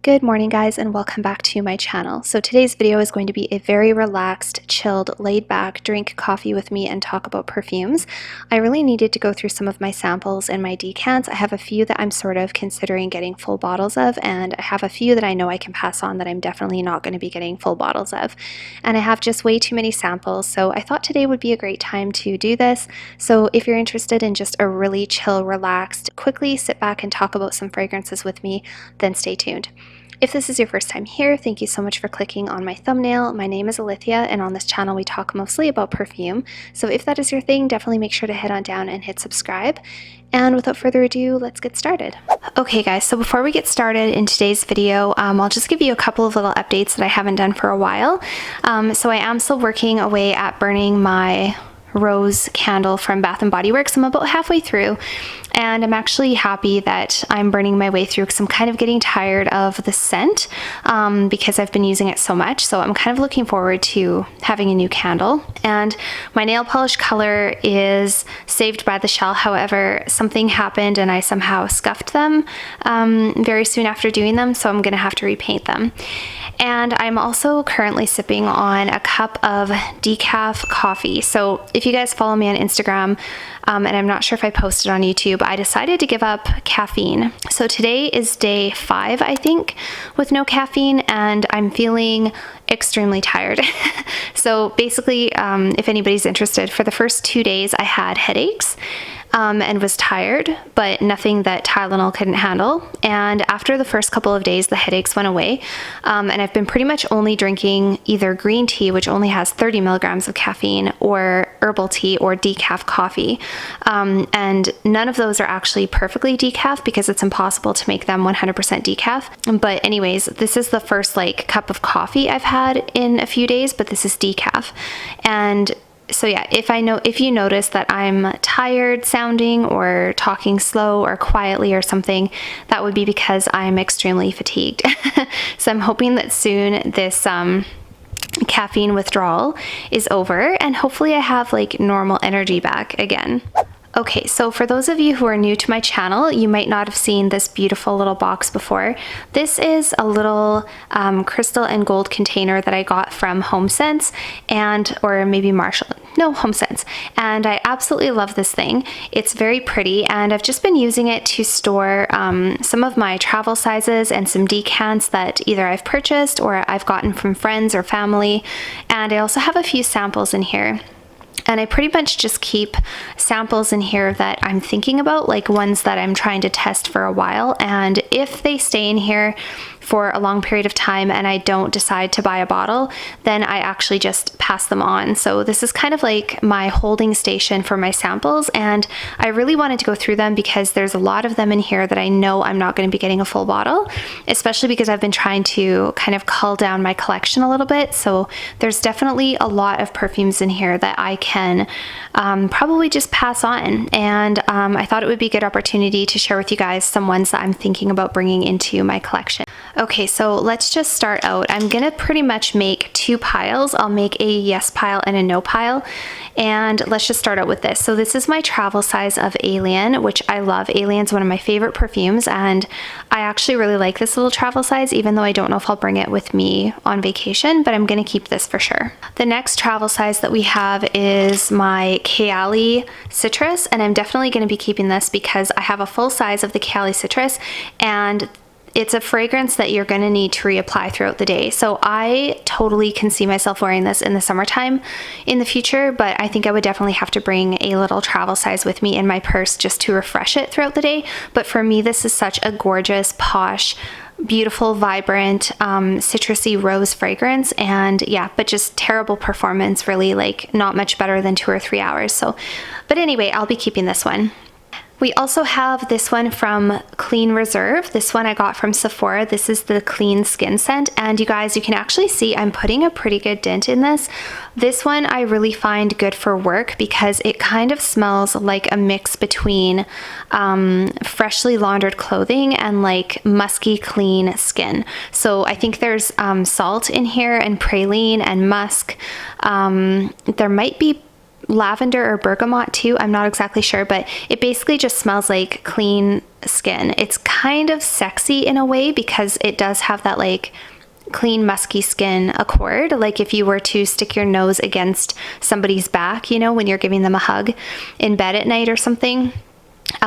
Good morning guys, and welcome back to my channel. So today's video is going to be a very relaxed, chilled, laid back, drink coffee with me and talk about perfumes. I really needed to go through some of my samples and my decants. I have a few that I'm sort of considering getting full bottles of, and I have a few that I know I can pass on that I'm definitely not going to be getting full bottles of. And I have just way too many samples, so I thought today would be a great time to do this. So if you're interested in just a really chill, relaxed, quickly sit back and talk about some fragrances with me, then stay tuned. If this is your first time here, thank you so much for clicking on my thumbnail. My name is Alithia, and on this channel we talk mostly about perfume. So if that is your thing, definitely make sure to head on down and hit subscribe. And without further ado, let's get started. Okay guys, so before we get started in today's video, I'll just give you a couple of little updates that I haven't done for a while. So I am still working away at burning my rose candle from Bath & Body Works. I'm about halfway through, and I'm actually happy that I'm burning my way through because I'm kind of getting tired of the scent because I've been using it so much. So I'm kind of looking forward to having a new candle. And my nail polish color is Saved by the Shell. However, something happened and I somehow scuffed them very soon after doing them, so I'm gonna have to repaint them. And I'm also currently sipping on a cup of decaf coffee. So if you guys follow me on Instagram, and I'm not sure if I posted on YouTube, I decided to give up caffeine. So today is day 5, I think, with no caffeine, and I'm feeling extremely tired. So basically, if anybody's interested, for the first 2 days I had headaches and was tired, but nothing that Tylenol couldn't handle. And after the first couple of days, the headaches went away. And I've been pretty much only drinking either green tea, which only has 30 milligrams of caffeine, or herbal tea or decaf coffee. And none of those are actually perfectly decaf because it's impossible to make them 100% decaf. But anyways, this is the first like cup of coffee I've had in a few days, but this is decaf. And so yeah, if you notice that I'm tired sounding or talking slow or quietly or something, that would be because I'm extremely fatigued. So I'm hoping that soon this caffeine withdrawal is over and hopefully I have like normal energy back again. Okay, so for those of you who are new to my channel, you might not have seen this beautiful little box before. This is a little crystal and gold container that I got from HomeSense or maybe HomeSense. And I absolutely love this thing. It's very pretty, and I've just been using it to store some of my travel sizes and some decants that either I've purchased or I've gotten from friends or family. And I also have a few samples in here. And I pretty much just keep samples in here that I'm thinking about, like ones that I'm trying to test for a while. And if they stay in here for a long period of time and I don't decide to buy a bottle, then I actually just pass them on. So this is kind of like my holding station for my samples, and I really wanted to go through them because there's a lot of them in here that I know I'm not going to be getting a full bottle, especially because I've been trying to kind of cull down my collection a little bit. So there's definitely a lot of perfumes in here that I can probably just pass on, and I thought it would be a good opportunity to share with you guys some ones that I'm thinking about bringing into my collection. Okay, so let's just start out. I'm gonna pretty much make 2 piles. I'll make a yes pile and a no pile, and let's just start out with this. So this is my travel size of Alien, which I love. Alien's one of my favorite perfumes, and I actually really like this little travel size, even though I don't know if I'll bring it with me on vacation, but I'm gonna keep this for sure. The next travel size that we have is my KAYALI Citrus, and I'm definitely gonna be keeping this because I have a full size of the KAYALI Citrus, and it's a fragrance that you're gonna need to reapply throughout the day. So I totally can see myself wearing this in the summertime in the future, but I think I would definitely have to bring a little travel size with me in my purse just to refresh it throughout the day. But for me, this is such a gorgeous, posh, beautiful, vibrant, citrusy rose fragrance, and yeah, but just terrible performance, really, like not much better than 2 or 3 hours. So, but anyway, I'll be keeping this one. We also have this one from Clean Reserve. This one I got from Sephora. This is the Clean Skin Scent, and you guys, you can actually see I'm putting a pretty good dent in this. This one I really find good for work because it kind of smells like a mix between freshly laundered clothing and like musky clean skin. So I think there's salt in here and praline and musk. There might be lavender or bergamot too. I'm not exactly sure, but it basically just smells like clean skin. It's kind of sexy in a way because it does have that like clean musky skin accord, like if you were to stick your nose against somebody's back, you know, when you're giving them a hug in bed at night or something.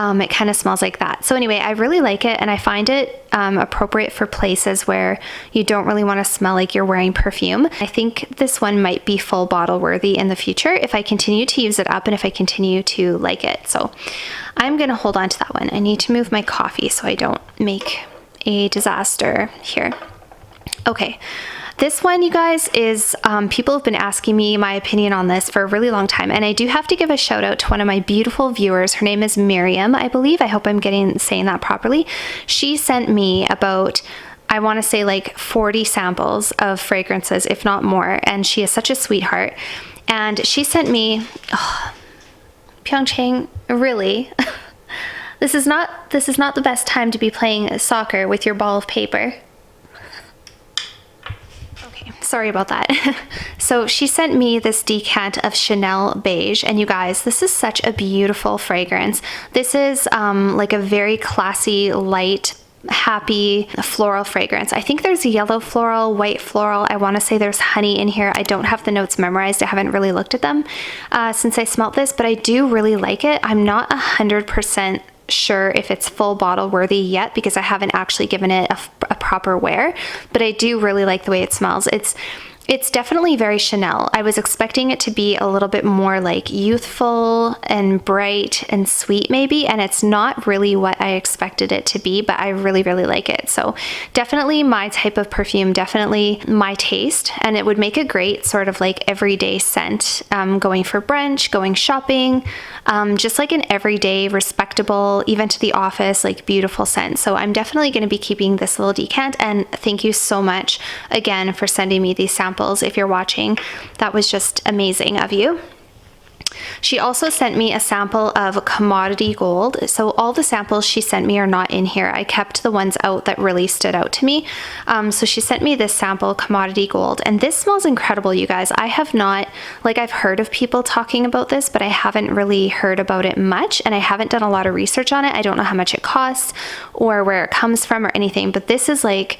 It kind of smells like that. So anyway, I really like it, and I find it appropriate for places where you don't really want to smell like you're wearing perfume. I think this one might be full bottle worthy in the future if I continue to use it up and if I continue to like it. So I'm gonna hold on to that one. I need to move my coffee so I don't make a disaster here. Okay, this one, you guys, is people have been asking me my opinion on this for a really long time, and I do have to give a shout out to one of my beautiful viewers. Her name is Miriam, I believe. I hope I'm saying that properly. She sent me about, I want to say like 40 samples of fragrances, if not more, and she is such a sweetheart. And she sent me, oh, Pyeongchang, really? This is not the best time to be playing soccer with your ball of paper. Sorry about that. So she sent me this decant of Chanel Beige, and you guys, this is such a beautiful fragrance. This is like a very classy, light, happy floral fragrance. I think there's yellow floral, white floral. I want to say there's honey in here. I don't have the notes memorized. I haven't really looked at them since I smelt this, but I do really like it. I'm not 100% sure if it's full bottle worthy yet because I haven't actually given it a proper wear, but I do really like the way it smells. It's definitely very Chanel. I was expecting it to be a little bit more like youthful and bright and sweet maybe, and it's not really what I expected it to be, but I really, really like it. So definitely my type of perfume, definitely my taste, and it would make a great sort of like everyday scent, going for brunch, going shopping, just like an everyday, respectable, even to the office, like beautiful scent. So I'm definitely going to be keeping this little decant, and thank you so much again for sending me these samples. If you're watching, that was just amazing of you. She also sent me a sample of Commodity Gold. So all the samples she sent me are not in here. I kept the ones out that really stood out to me. So she sent me this sample, Commodity Gold, and this smells incredible, you guys. I have not, like, I've heard of people talking about this, but I haven't really heard about it much, and I haven't done a lot of research on it. I don't know how much it costs or where it comes from or anything, but this is like,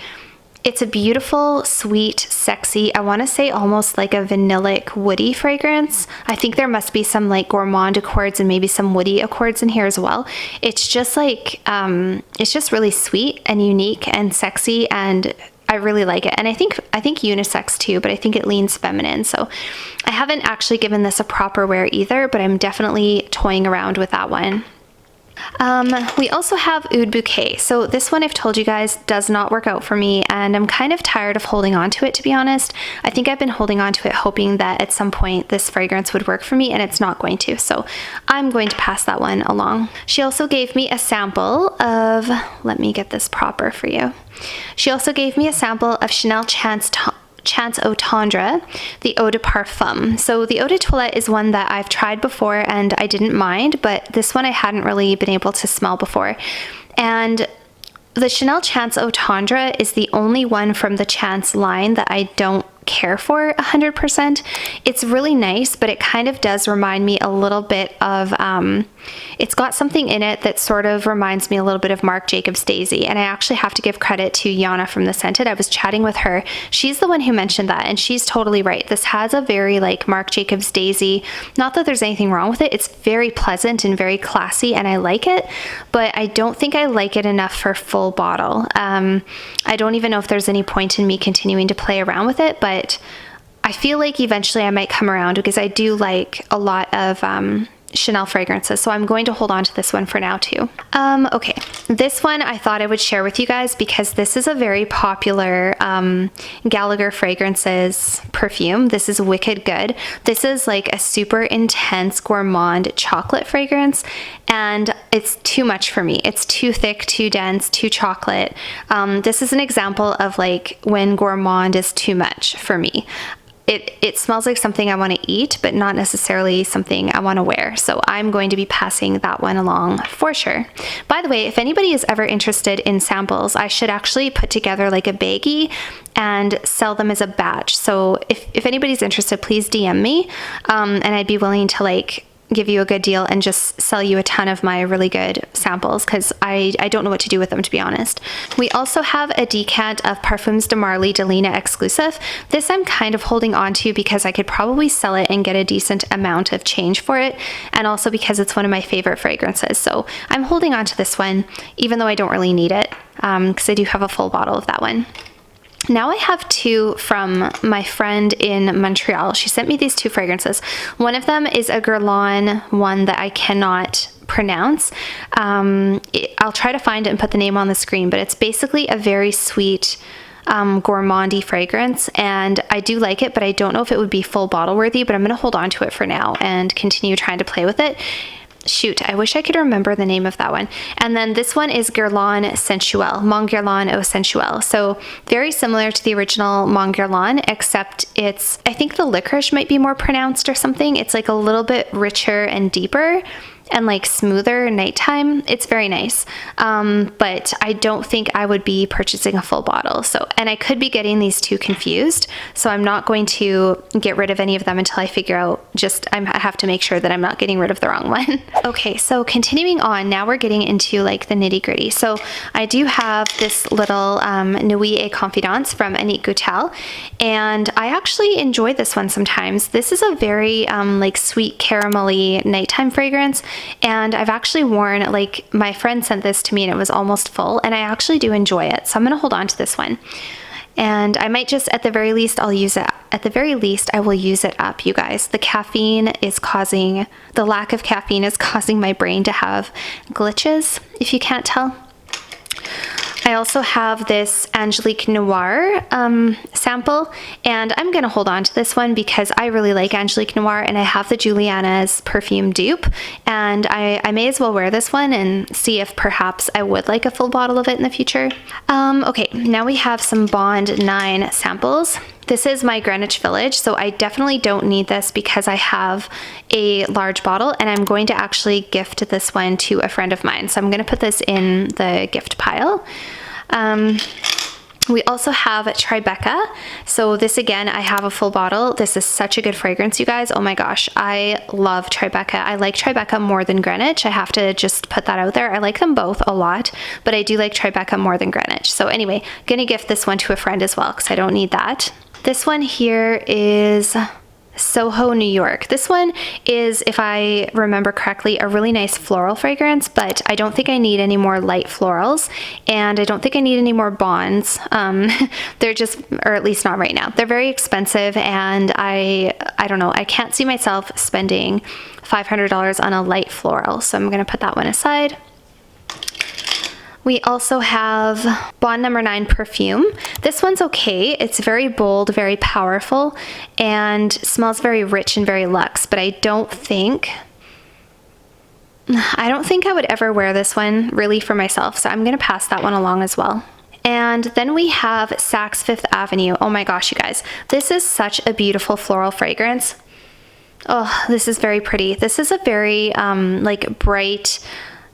it's a beautiful, sweet, sexy, I want to say almost like a vanillic, woody fragrance. I think there must be some like gourmand accords and maybe some woody accords in here as well. It's just like, it's just really sweet and unique and sexy, and I really like it. And I think unisex too, but I think it leans feminine. So I haven't actually given this a proper wear either, but I'm definitely toying around with that one. We also have Oud Bouquet. So this one, I've told you guys, does not work out for me, and I'm kind of tired of holding on to it, to be honest. I think I've been holding on to it hoping that at some point this fragrance would work for me, and it's not going to. So I'm going to pass that one along. She also gave me a sample of, let me get this proper for you. She also gave me a sample of Chanel Chance Eau Tendre, the Eau de Parfum. So the Eau de Toilette is one that I've tried before and I didn't mind, but this one I hadn't really been able to smell before. And the Chanel Chance Eau Tendre is the only one from the Chance line that I don't care for 100%. It's really nice, but it kind of does remind me a little bit of, it's got something in it that sort of reminds me a little bit of Marc Jacobs Daisy, and I actually have to give credit to Yana from The Scented. I was chatting with her. She's the one who mentioned that, and she's totally right. This has a very like Marc Jacobs Daisy, not that there's anything wrong with it. It's very pleasant and very classy, and I like it, but I don't think I like it enough for full bottle. I don't even know if there's any point in me continuing to play around with it, but I feel like eventually I might come around because I do like a lot of Chanel fragrances, so I'm going to hold on to this one for now too. Okay, this one I thought I would share with you guys because this is a very popular Gallagher Fragrances perfume. This is Wicked Good. This is like a super intense gourmand chocolate fragrance, and it's too much for me. It's too thick, too dense, too chocolate. This is an example of like when gourmand is too much for me. it smells like something I want to eat, but not necessarily something I want to wear. So I'm going to be passing that one along for sure. By the way, if anybody is ever interested in samples, I should actually put together like a baggie and sell them as a batch. So if anybody's interested, please DM me, and I'd be willing to like give you a good deal and just sell you a ton of my really good samples, because I don't know what to do with them, to be honest. We also have a decant of Parfums de Marly DELINA Exclusive. This I'm kind of holding on to because I could probably sell it and get a decent amount of change for it, and also because it's one of my favorite fragrances. So I'm holding on to this one, even though I don't really need it, because I do have a full bottle of that one. Now I have two from my friend in Montreal. She sent me these two fragrances. One of them is a Guerlain one that I cannot pronounce. I'll try to find it and put the name on the screen, but it's basically a very sweet gourmandy fragrance, and I do like it, but I don't know if it would be full bottle worthy, but I'm going to hold on to it for now and continue trying to play with it. Shoot, I wish I could remember the name of that one. And then this one is Guerlain Sensuelle, Mon Guerlain Eau Sensuelle. So very similar to the original Mon Guerlain, except it's, I think the licorice might be more pronounced or something. It's like a little bit richer and deeper and like smoother nighttime. It's very nice, but I don't think I would be purchasing a full bottle. So, and I could be getting these two confused, so I'm not going to get rid of any of them until I figure out, I have to make sure that I'm not getting rid of the wrong one. Okay, so continuing on, now we're getting into like the nitty gritty. So I do have this little Nuit et Confidence from ANNICK GOUTAL, and I actually enjoy this one sometimes. This is a very like sweet caramelly nighttime fragrance, and I've actually worn, like my friend sent this to me and it was almost full, and I actually do enjoy it. So I'm gonna hold on to this one. And I might just, at the very least, I'll use it. At the very least, I will use it up, you guys. The lack of caffeine is causing my brain to have glitches, if you can't tell. I also have this Angelique Noir sample, and I'm gonna hold on to this one because I really like Angelique Noir, and I have the Juliana's perfume dupe, and I may as well wear this one and see if perhaps I would like a full bottle of it in the future. Okay, now we have some Bond 9 samples. This is my Greenwich Village, so I definitely don't need this because I have a large bottle, and I'm going to actually gift this one to a friend of mine. So I'm going to put this in the gift pile. We also have TRIBECA. So this again, I have a full bottle. This is such a good fragrance, you guys. Oh my gosh, I love TRIBECA. I like TRIBECA more than Greenwich. I have to just put that out there. I like them both a lot, but I do like TRIBECA more than Greenwich. So anyway, gonna gift this one to a friend as well because I don't need that. This one here is SOHO, New York. This one is, if I remember correctly, a really nice floral fragrance, but I don't think I need any more light florals, and I don't think I need any more bonds. They're just, or at least not right now. They're very expensive, and I don't know, I can't see myself spending $500 on a light floral, so I'm gonna put that one aside. We also have Bond number 9 perfume. This one's okay. It's very bold, very powerful, and smells very rich and very luxe, but I don't think I would ever wear this one really for myself, so I'm gonna pass that one along as well. And then we have Saks Fifth Avenue. Oh my gosh, you guys. This is such a beautiful floral fragrance. Oh, this is very pretty. This is a very like bright,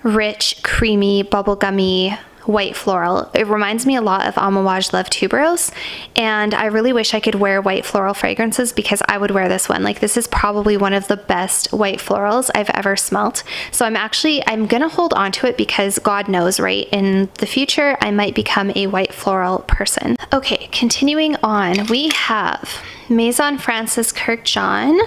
rich, creamy, bubblegummy white floral. It reminds me a lot of Amouage Love Tuberose, and I really wish I could wear white floral fragrances because I would wear this one. Like, this is probably one of the best white florals I've ever smelt. So I'm gonna hold on to it because God knows, right? In the future, I might become a white floral person. Okay, continuing on, we have Maison Francis Kurkdjian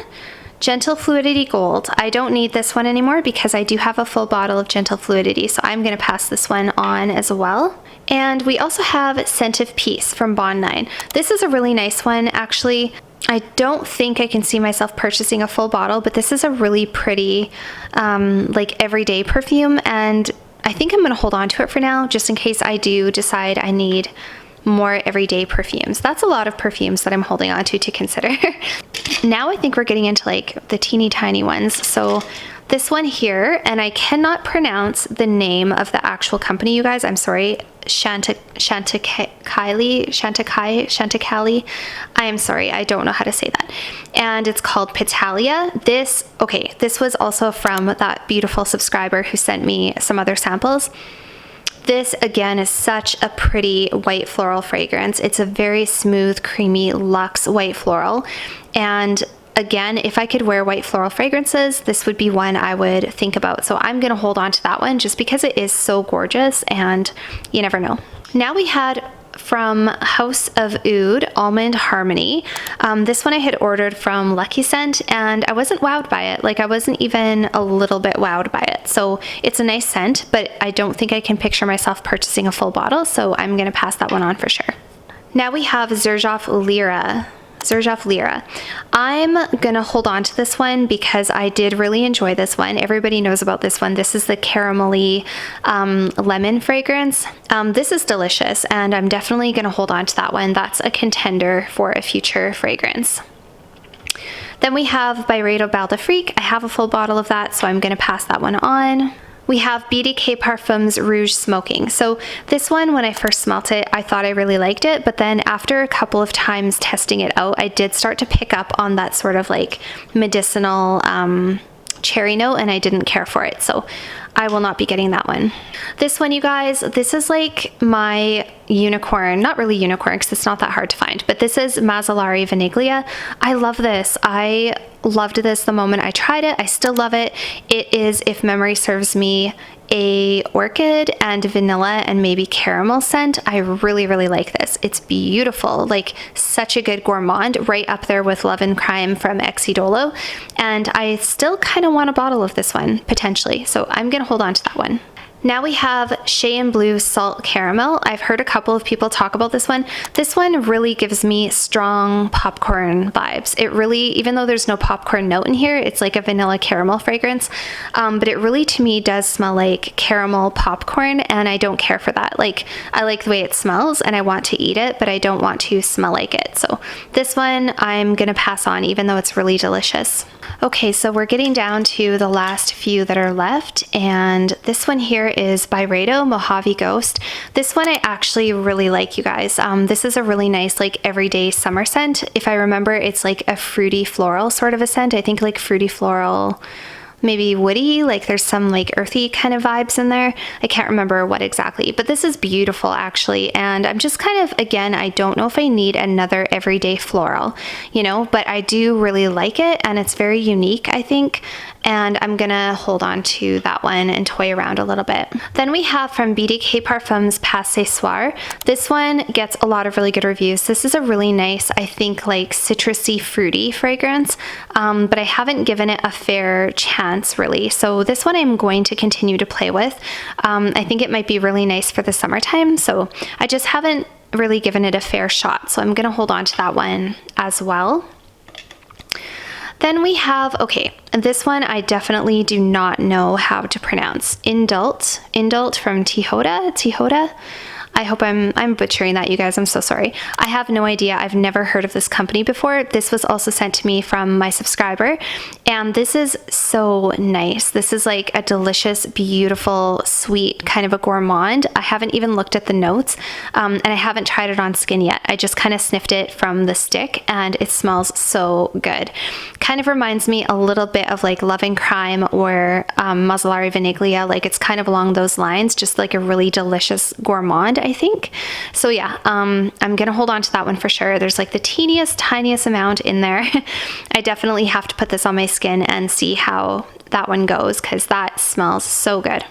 Gentle Fluidity Gold. I don't need this one anymore because I do have a full bottle of Gentle Fluidity, so I'm gonna pass this one on as well. And we also have Scent of Peace from Bond 9. This is a really nice one, actually. I don't think I can see myself purchasing a full bottle, but this is a really pretty, like everyday perfume, and I think I'm gonna hold on to it for now, just in case I do decide I need more everyday perfumes. That's a lot of perfumes that I'm holding on to consider. Now I think we're getting into like the teeny tiny ones. So this one here, and I cannot pronounce the name of the actual company, you guys. I'm sorry. Chantecaille. I am sorry. I don't know how to say that. And it's called Petalia. This was also from that beautiful subscriber who sent me some other samples. This again is such a pretty white floral fragrance. It's a very smooth, creamy luxe white floral. And again, if I could wear white floral fragrances, this would be one I would think about. So I'm gonna hold on to that one just because it is so gorgeous and you never know. Now we had from House of Oud, Almond Harmony. This one I had ordered from Lucky Scent and I wasn't wowed by it. Like I wasn't even a little bit wowed by it. So it's a nice scent, but I don't think I can picture myself purchasing a full bottle. So I'm gonna pass that one on for sure. Now we have Xerjoff Lira. Xerjoff Lira. I'm gonna hold on to this one because I did really enjoy this one. Everybody knows about this one. This is the caramelly lemon fragrance. This is delicious and I'm definitely gonna hold on to that one. That's a contender for a future fragrance. Then we have BYREDO BAL'DAFRIQUE. I have a full bottle of that, so I'm gonna pass that one on. We have BDK Parfums Rouge Smoking. So this one, when I first smelt it, I thought I really liked it, but then after a couple of times testing it out, I did start to pick up on that sort of like medicinal cherry note and I didn't care for it. So I will not be getting that one. This one, you guys, this is like my unicorn, not really unicorn because it's not that hard to find, but this is Mazzolari Vaniglia. I love this. I loved this the moment I tried it. I still love it. It is, if memory serves me, a orchid and vanilla and maybe caramel scent. I really, really like this. It's beautiful, like such a good gourmand, right up there with Love and Crime from Exidolo. And I still kind of want a bottle of this one, potentially. So I'm gonna hold on to that one. Now we have Shea and Blue Salt Caramel. I've heard a couple of people talk about this one. This one really gives me strong popcorn vibes. It really, even though there's no popcorn note in here, it's like a vanilla caramel fragrance, but it really to me does smell like caramel popcorn and I don't care for that. Like I like the way it smells and I want to eat it, but I don't want to smell like it. So this one I'm gonna pass on even though it's really delicious. Okay, so we're getting down to the last few that are left, and this one here is BYREDO Mojave Ghost. This one I actually really like, you guys. This is a really nice like everyday summer scent. If I remember, it's like a fruity floral sort of a scent. I think like fruity floral, maybe woody, like there's some like earthy kind of vibes in there. I can't remember what exactly, but this is beautiful actually. And I'm just kind of, again, I don't know if I need another everyday floral, you know, but I do really like it and it's very unique, I think. And I'm gonna hold on to that one and toy around a little bit. Then we have from BDK Parfums Pas Ce Soir. This one gets a lot of really good reviews. This is a really nice, I think like citrusy, fruity fragrance, but I haven't given it a fair chance really. So this one I'm going to continue to play with. I think it might be really nice for the summertime. So I just haven't really given it a fair shot. So I'm gonna hold on to that one as well. Then we have, okay, this one I definitely do not know how to pronounce. Indult from Tihoda. I hope I'm butchering that, you guys. I'm so sorry. I have no idea. I've never heard of this company before. This was also sent to me from my subscriber, and this is so nice. This is like a delicious, beautiful, sweet kind of a gourmand. I haven't even looked at the notes, and I haven't tried it on skin yet. I just kind of sniffed it from the stick, and it smells so good. Kind of reminds me a little bit of like Love and Crime or Mazzolari Vaniglia. Like it's kind of along those lines, just like a really delicious gourmand, I think. So yeah, I'm gonna hold on to that one for sure. There's like the teeniest, tiniest amount in there. I definitely have to put this on my skin and see how that one goes because that smells so good.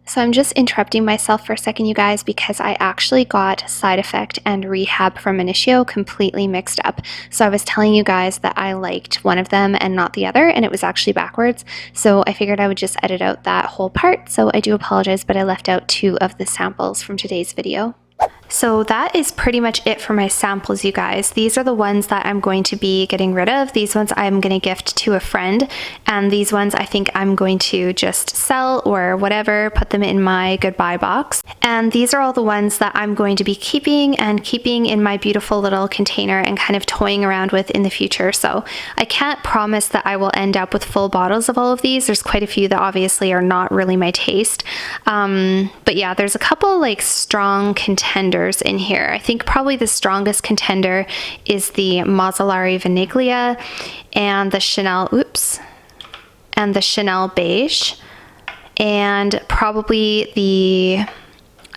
So I'm just interrupting myself for a second, you guys, because I actually got Side Effect and Rehab from Initio completely mixed up. So I was telling you guys that I liked one of them and not the other, and it was actually backwards. So I figured I would just edit out that whole part. So I do apologize, but I left out 2 of the samples from today's video. So that is pretty much it for my samples, you guys. These are the ones that I'm going to be getting rid of. These ones I'm going to gift to a friend, and these ones I think I'm going to just sell or whatever, put them in my goodbye box. And these are all the ones that I'm going to be keeping in my beautiful little container and kind of toying around with in the future. So I can't promise that I will end up with full bottles of all of these. There's quite a few that obviously are not really my taste. But yeah, there's a couple like strong contenders in here. I think probably the strongest contender is the Mazzolari Vaniglia and the Chanel Beige, and probably the,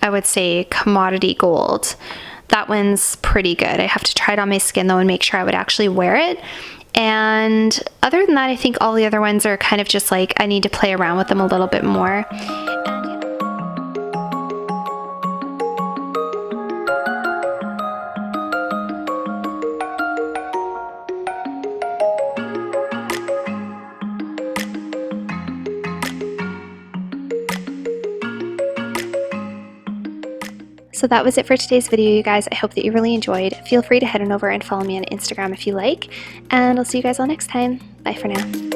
I would say, Commodity Gold. That one's pretty good. I have to try it on my skin though and make sure I would actually wear it. And other than that, I think all the other ones are kind of just like I need to play around with them a little bit more. So that was it for today's video, you guys. I hope that you really enjoyed. Feel free to head on over and follow me on Instagram if you like, and I'll see you guys all next time. Bye for now.